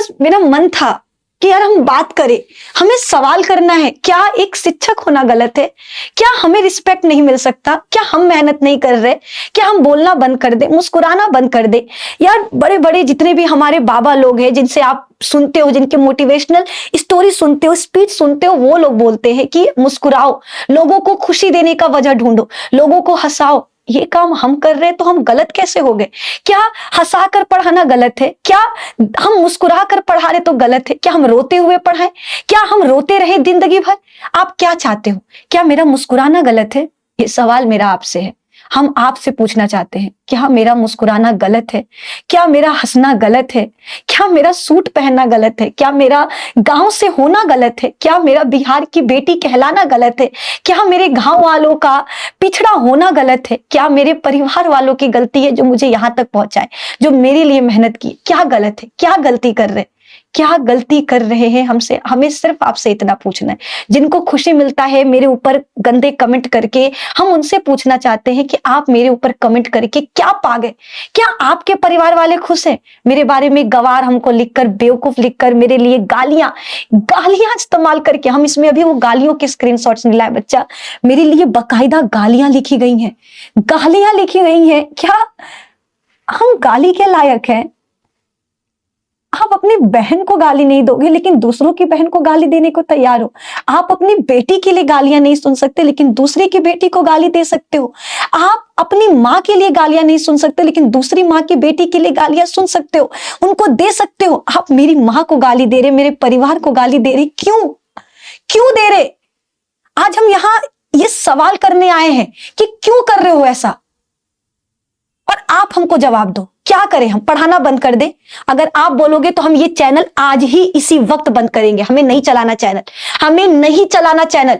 बस मेरा मन था कि यार हम बात करें, हमें सवाल करना है। क्या एक शिक्षक होना गलत है? क्या हमें रिस्पेक्ट नहीं मिल सकता? क्या हम मेहनत नहीं कर रहे? क्या हम बोलना बंद कर दे, मुस्कुराना बंद कर दे? यार बड़े बड़े जितने भी हमारे बाबा लोग हैं जिनसे आप सुनते हो, जिनके मोटिवेशनल स्टोरी सुनते हो, स्पीच सुनते हो, वो लोग बोलते हैं कि मुस्कुराओ, लोगों को खुशी देने का वजह ढूंढो, लोगों को हंसाओ। ये काम हम कर रहे हैं तो हम गलत कैसे हो गए? क्या हंसा कर पढ़ाना गलत है? क्या हम मुस्कुरा कर पढ़ा रहे तो गलत है? क्या हम रोते हुए पढ़ाएं? क्या हम रोते रहे जिंदगी भर? आप क्या चाहते हो? क्या मेरा मुस्कुराना गलत है? ये सवाल मेरा आपसे है। हम आपसे पूछना चाहते हैं, क्या मेरा मुस्कुराना गलत है? क्या मेरा हंसना गलत है? क्या मेरा सूट पहनना गलत है? क्या मेरा गांव से होना गलत है? क्या मेरा बिहार की बेटी कहलाना गलत है? क्या मेरे गांव वालों का पिछड़ा होना गलत है? क्या मेरे परिवार वालों की गलती है जो मुझे यहां तक पहुंचाए, जो मेरे लिए मेहनत की? क्या गलत है? क्या गलती कर रहे? क्या गलती कर रहे हैं हमसे? हमें सिर्फ आपसे इतना पूछना है। जिनको खुशी मिलता है मेरे ऊपर गंदे कमेंट करके, हम उनसे पूछना चाहते हैं कि आप मेरे ऊपर कमेंट करके क्या पा गए? क्या आपके परिवार वाले खुश हैं? मेरे बारे में गवार हमको लिखकर, बेवकूफ लिखकर, मेरे लिए गालियां गालियां इस्तेमाल करके, हम इसमें अभी वो गालियों के स्क्रीनशॉट्स नहीं लाए बच्चा, मेरे लिए बकायदा गालियां लिखी गई हैं, गालियां लिखी गई हैं। क्या हम गाली के लायक हैं? आप अपनी बहन को गाली नहीं दोगे लेकिन दूसरों की बहन को गाली देने को तैयार हो। आप अपनी बेटी के लिए गालियां नहीं सुन सकते लेकिन दूसरे की बेटी को गाली दे सकते हो। आप अपनी माँ के लिए गालियां नहीं सुन सकते लेकिन दूसरी माँ की बेटी के लिए गालियां सुन सकते हो, उनको दे सकते हो। आप मेरी माँ को गाली दे रहे, मेरे परिवार को गाली दे रहे, क्यों? क्यों दे रहे? आज हम यहाँ ये सवाल करने आए हैं कि क्यों कर रहे हो ऐसा, और आप हमको जवाब दो। क्या करें? हम पढ़ाना बंद कर दें? अगर आप बोलोगे तो हम ये चैनल आज ही इसी वक्त बंद करेंगे। हमें नहीं चलाना चैनल, हमें नहीं चलाना चैनल,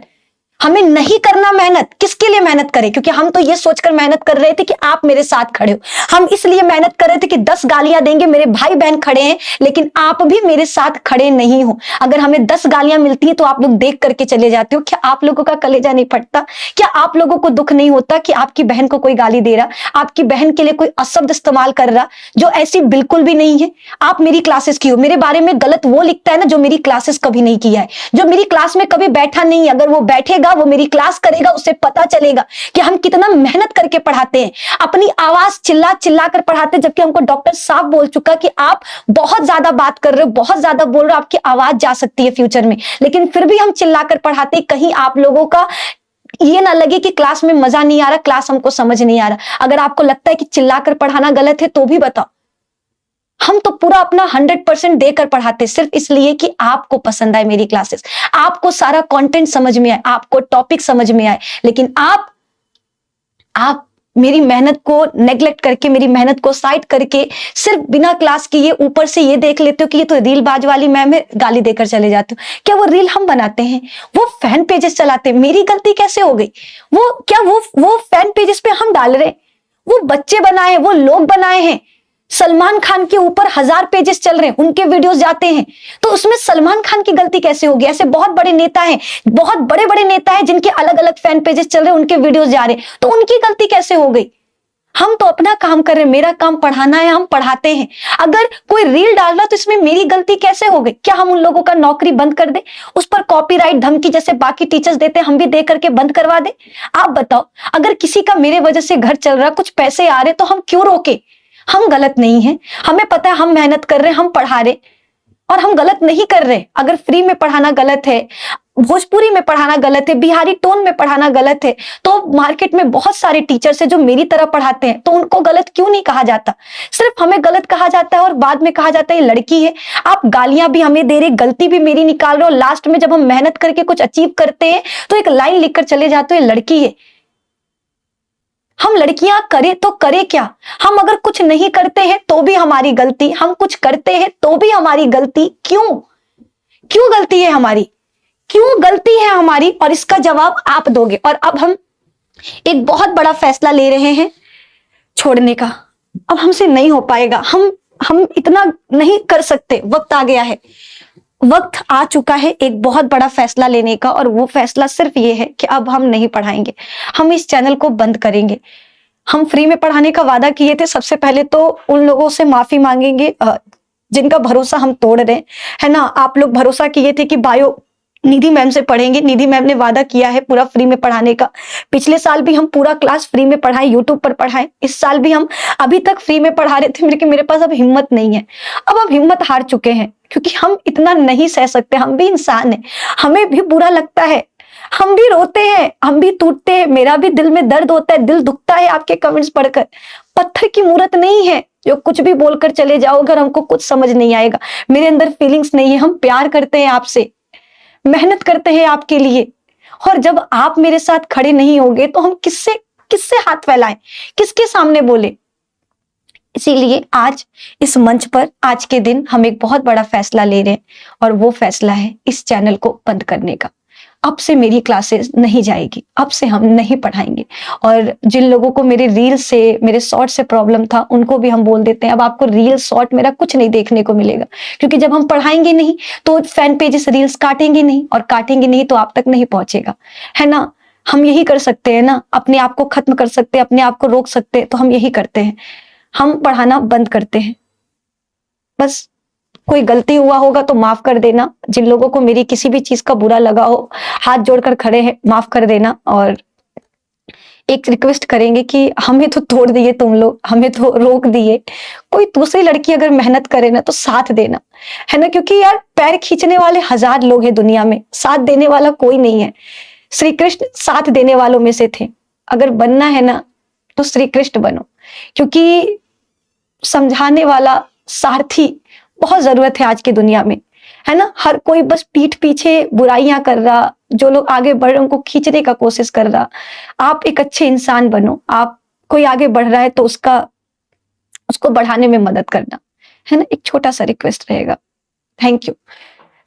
हमें नहीं करना मेहनत। किसके लिए मेहनत करें? क्योंकि हम तो ये सोचकर मेहनत कर रहे थे कि आप मेरे साथ खड़े हो। हम इसलिए मेहनत कर रहे थे कि 10 गालियां देंगे, मेरे भाई बहन खड़े हैं लेकिन आप भी मेरे साथ खड़े नहीं हो। अगर हमें 10 गालियां मिलती हैं तो आप लोग देख करके चले जाते हो। क्या आप लोगों का कलेजा नहीं फटता? क्या आप लोगों को दुख नहीं होता कि आपकी बहन को कोई गाली दे रहा, आपकी बहन के लिए कोई अशब्द इस्तेमाल कर रहा जो ऐसी बिल्कुल भी नहीं है? आप मेरी क्लासेस की हो, मेरे बारे में गलत वो लिखता है ना जो मेरी क्लासेस कभी नहीं किया है, जो मेरी क्लास में कभी बैठा नहीं है। अगर वो बैठेगा, वो मेरी क्लास करेगा, उससे पता चलेगा कि हम कितना मेहनत करके पढ़ाते हैं। अपनी आवाज चिल्ला चिल्ला कर पढ़ाते हैं, जबकि हमको डॉक्टर साहब बोल चुका कि आप बहुत ज्यादा बात कर रहे हो, बहुत ज्यादा बोल रहे हो, आपकी आवाज जा सकती है फ्यूचर में। लेकिन फिर भी हम चिल्लाकर पढ़ाते, कहीं आप लोगों का ये ना लगे कि क्लास में मजा नहीं आ रहा, क्लास हमको समझ नहीं आ रहा। अगर आपको लगता है कि चिल्लाकर पढ़ाना गलत है तो भी बताओ। हम तो पूरा अपना 100% देकर पढ़ाते, सिर्फ इसलिए कि आपको पसंद आए मेरी क्लासेस, आपको सारा कंटेंट समझ में आए, आपको टॉपिक समझ में आए। लेकिन आप मेरी मेहनत को नेग्लेक्ट करके, मेरी मेहनत को साइड करके सिर्फ बिना क्लास किए ऊपर से ये देख लेते हो कि ये तो रीलबाज वाली मैम है, गाली देकर चले जाते हो। क्या वो रील हम बनाते हैं? वो फैन पेजेस चलाते हैं, मेरी गलती कैसे हो गई? वो फैन पेजेस पे हम डाल रहे, वो बच्चे बनाए हैं, वो लोग बनाए हैं। सलमान खान के ऊपर 1000 पेजेस चल रहे हैं, उनके वीडियोस जाते हैं, तो उसमें सलमान खान की गलती कैसे होगी? ऐसे बहुत बड़े नेता हैं, बहुत बड़े बड़े नेता हैं जिनके अलग अलग फैन पेजेस चल रहे हैं, उनके वीडियोस जा रहे हैं, तो उनकी गलती कैसे हो गई? हम तो अपना काम कर रहे हैं, मेरा काम पढ़ाना है, हम पढ़ाते हैं। अगर कोई रील डाल रहा तो इसमें मेरी गलती कैसे हो गई? क्या हम उन लोगों का नौकरी बंद कर दे? उस पर कॉपीराइट धमकी जैसे बाकी टीचर्स देते हैं, हम भी दे करके बंद करवा दे? आप बताओ, अगर किसी का मेरे वजह से घर चल रहा, कुछ पैसे आ रहे, तो हम क्यों रोके? हम गलत नहीं है, हमें पता है हम मेहनत कर रहे हैं, हम पढ़ा रहे और हम गलत नहीं कर रहे। अगर फ्री में पढ़ाना गलत है, भोजपुरी में पढ़ाना गलत है, बिहारी टोन में पढ़ाना गलत है, तो मार्केट में बहुत सारे टीचर्स हैं जो मेरी तरह पढ़ाते हैं, तो उनको गलत क्यों नहीं कहा जाता? सिर्फ हमें गलत कहा जाता है और बाद में कहा जाता है ये लड़की है। आप गालियां भी हमें दे रहे, गलती भी मेरी निकाल रहे हो, लास्ट में जब हम मेहनत करके कुछ अचीव करते हैं तो एक लाइन लिखकर चले जाते हो ये लड़की है। हम लड़कियां करें तो करें क्या? हम अगर कुछ नहीं करते हैं तो भी हमारी गलती, हम कुछ करते हैं तो भी हमारी गलती। क्यों गलती है हमारी? क्यों गलती है हमारी? और इसका जवाब आप दोगे। और अब हम एक बहुत बड़ा फैसला ले रहे हैं छोड़ने का। अब हमसे नहीं हो पाएगा, हम इतना नहीं कर सकते। वक्त आ गया है, वक्त आ चुका है एक बहुत बड़ा फैसला लेने का, और वो फैसला सिर्फ ये है कि अब हम नहीं पढ़ाएंगे, हम इस चैनल को बंद करेंगे। हम फ्री में पढ़ाने का वादा किए थे, सबसे पहले तो उन लोगों से माफी मांगेंगे जिनका भरोसा हम तोड़ रहे हैं, है ना। आप लोग भरोसा किए थे कि बायो निधि मैम से पढ़ेंगे, निधि मैम ने वादा किया है पूरा फ्री में पढ़ाने का। पिछले साल भी हम पूरा क्लास फ्री में पढ़ाए, यूट्यूब पर पढ़ाए। इस साल भी हम अभी तक फ्री में पढ़ा रहे थे, मेरे पास अब हिम्मत नहीं है। अब हिम्मत हार चुके हैं, क्योंकि हम इतना नहीं सह सकते। हम भी इंसान हैं, हमें भी बुरा लगता है, हम भी रोते हैं, हम भी टूटते हैं, मेरा भी दिल में दर्द होता है, दिल दुखता है आपके कमेंट्स पढ़कर। पत्थर की मूर्त नहीं है जो कुछ भी बोलकर चले जाओ, अगर हमको कुछ समझ नहीं आएगा। मेरे अंदर फीलिंग्स नहीं है, हम प्यार करते हैं आपसे, मेहनत करते हैं आपके लिए। और जब आप मेरे साथ खड़े नहीं होगे तो हम किससे किससे हाथ फैलाएं, किसके सामने बोले। इसीलिए आज इस मंच पर, आज के दिन हम एक बहुत बड़ा फैसला ले रहे हैं, और वो फैसला है इस चैनल को बंद करने का। अब से मेरी क्लासेस नहीं जाएगी, अब से हम नहीं पढ़ाएंगे। और जिन लोगों को मेरे रील से, मेरे शॉर्ट से प्रॉब्लम था, उनको भी हम बोल देते हैं अब आपको रील शॉर्ट मेरा कुछ नहीं देखने को मिलेगा, क्योंकि जब हम पढ़ाएंगे नहीं तो फैन पेजेस रील्स काटेंगे नहीं, और काटेंगे नहीं तो आप तक नहीं पहुंचेगा, है ना। हम यही कर सकते हैं ना, अपने आप को खत्म कर सकते हैं, अपने आप को रोक सकते हैं, तो हम यही करते हैं, हम पढ़ाना बंद करते हैं। बस कोई गलती हुआ होगा तो माफ कर देना, जिन लोगों को मेरी किसी भी चीज का बुरा लगा हो, हाथ जोड़कर खड़े हैं, माफ कर देना। और एक रिक्वेस्ट करेंगे कि हमें तो तोड़ दिए तुम लोग, हमें तो रोक दिए, कोई दूसरी लड़की अगर मेहनत करे ना तो साथ देना, है ना। क्योंकि यार पैर खींचने वाले 1000 लोग हैं दुनिया में, साथ देने वाला कोई नहीं है। श्री कृष्ण साथ देने वालों में से थे। अगर बनना है ना तो श्री कृष्ण बनो, क्योंकि समझाने वाला सारथी बहुत जरूरत है आज की दुनिया में, है ना। हर कोई बस पीठ पीछे बुराइयां कर रहा, जो लोग आगे बढ़ रहे उनको खींचने का कोशिश कर रहा। आप एक अच्छे इंसान बनो, आप कोई आगे बढ़ रहा है तो उसको बढ़ाने में मदद करना, है ना। एक छोटा सा रिक्वेस्ट रहेगा। Thank you.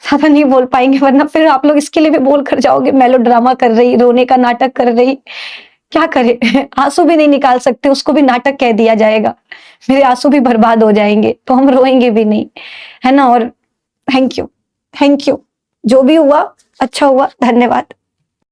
ज्यादा नहीं बोल पाएंगे, वरना फिर आप लोग इसके लिए भी बोल कर जाओगे मेलो ड्रामा कर रही, रोने का नाटक कर रही। क्या करे, आंसू भी नहीं निकाल सकते, उसको भी नाटक कह दिया जाएगा, मेरे आंसू भी बर्बाद हो जाएंगे, तो हम रोएंगे भी नहीं, है ना। और थैंक यू, जो भी हुआ अच्छा हुआ, धन्यवाद।